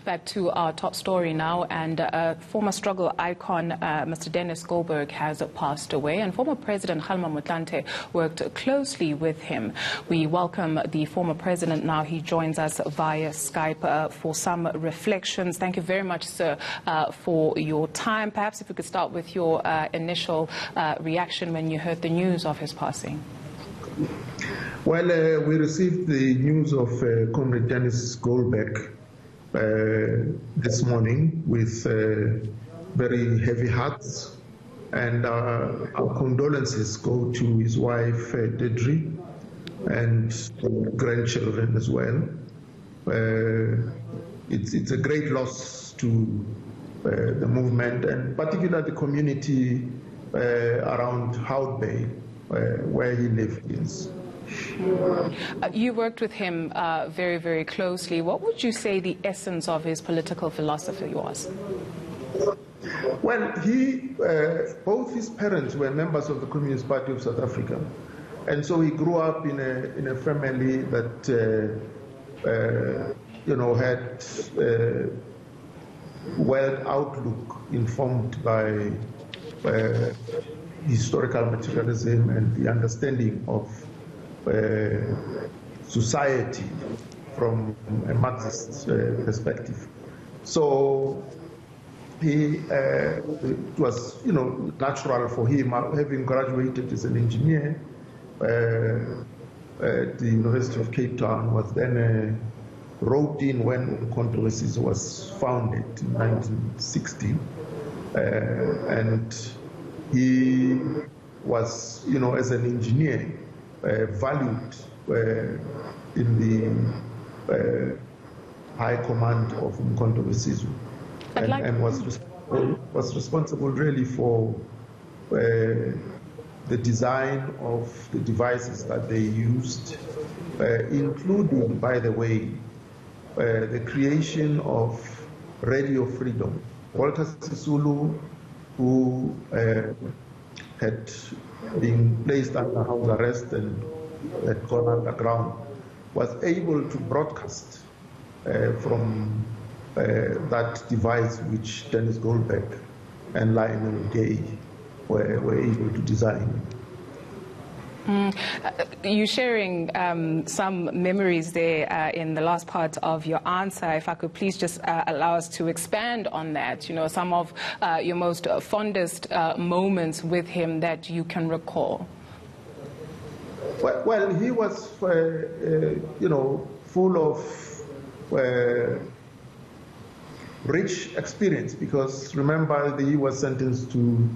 Back to our top story now, and former struggle icon Mr. Dennis Goldberg has passed away, and former President Kgalema Motlanthe worked closely with him. We welcome the former president now. He joins us via Skype for some reflections. Thank you very much, sir, for your time. Perhaps if we could start with your initial reaction when you heard the news of his passing. Well, we received the news of Comrade Dennis Goldberg this morning with very heavy hearts, and our condolences go to his wife Deirdre and grandchildren as well. It's a great loss to the movement, and particularly the community around Hout Bay, where he lived. Yes. You worked with him very, very closely. What would you say the essence of his political philosophy was? Well, both his parents were members of the Communist Party of South Africa, and so he grew up in a family that had world outlook informed by historical materialism and the understanding of society from a Marxist perspective. So it was, natural for him, having graduated as an engineer at the University of Cape Town, was then wrote in when Controversies was founded in 1960, and he was, as an engineer, valued in the high command of Controversies, and was responsible really for the design of the devices that they used, including, by the way, the creation of Radio Freedom. Walter Sisulu, who had been placed under house arrest and had gone underground, was able to broadcast from that device which Dennis Goldberg and Lionel Gay were able to design. You're sharing some memories there in the last part of your answer. If I could please just allow us to expand on that, some of your most fondest moments with him that you can recall. Well, he was, full of rich experience, because remember, he was sentenced to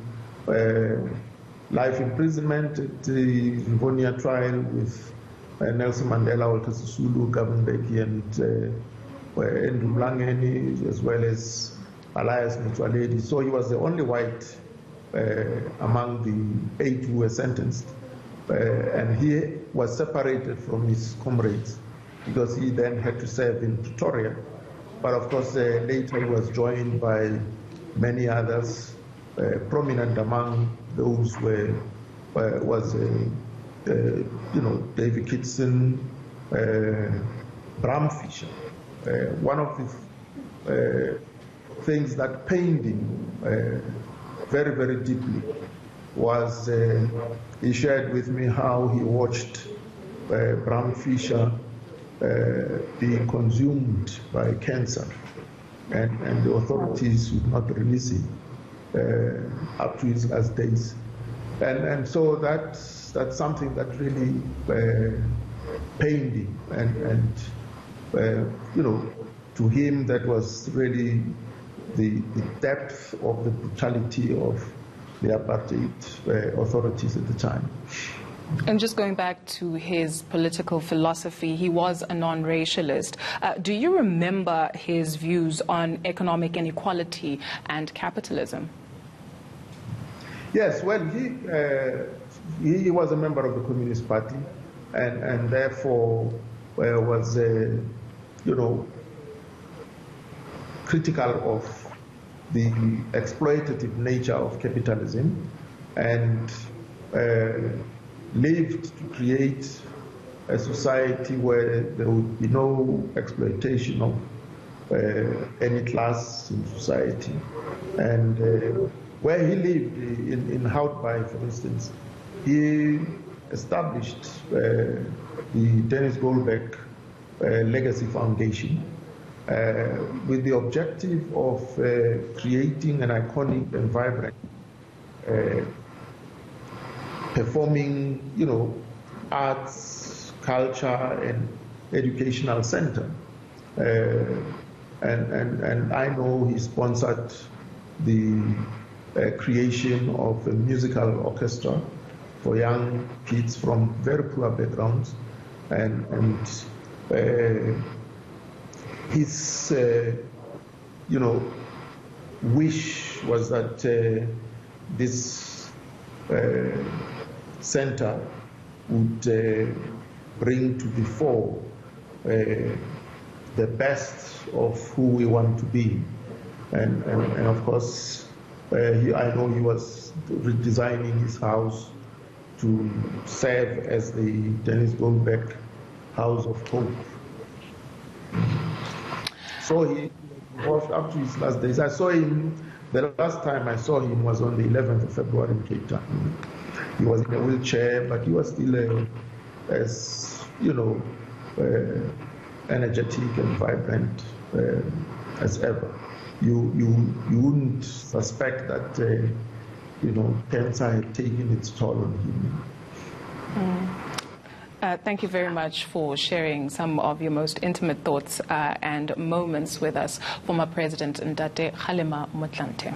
life imprisonment at the Rivonia trial with Nelson Mandela, Walter Sisulu, Govan Mbeki, and Andrew Mlangeni, as well as Elias Mutwaledi. So he was the only white among the 8 who were sentenced. And he was separated from his comrades because he then had to serve in Pretoria. But of course, later he was joined by many others. Prominent among those was David Kitson, Bram Fischer. One of the things that pained him very, very deeply was he shared with me how he watched Bram Fischer being consumed by cancer, and the authorities would not release him up to his last days, and so that's something that really pained him, and to him that was really the depth of the brutality of the apartheid authorities at the time. And just going back to his political philosophy, he was a non-racialist. Do you remember his views on economic inequality and capitalism? Yes, well, he was a member of the Communist Party, and therefore was, critical of the exploitative nature of capitalism, and lived to create a society where there would be no exploitation of any class in society. And where he lived in Houtbaai, for instance, he established the Dennis Goldberg Legacy Foundation with the objective of creating an iconic and vibrant performing, arts, culture, and educational center. And I know he sponsored the creation of a musical orchestra for young kids from very poor backgrounds, and his wish was that this center would bring to the fore the best of who we want to be, and of course I know he was redesigning his house to serve as the Dennis Goldberg House of Hope. So he was up to his last days. I saw him, the last time I saw him was on the 11th of February in Cape Town. He was in a wheelchair, but he was still as, energetic and vibrant as ever. You wouldn't suspect that, cancer had taken its toll on him. Thank you very much for sharing some of your most intimate thoughts and moments with us, former President Kgalema Motlanthe.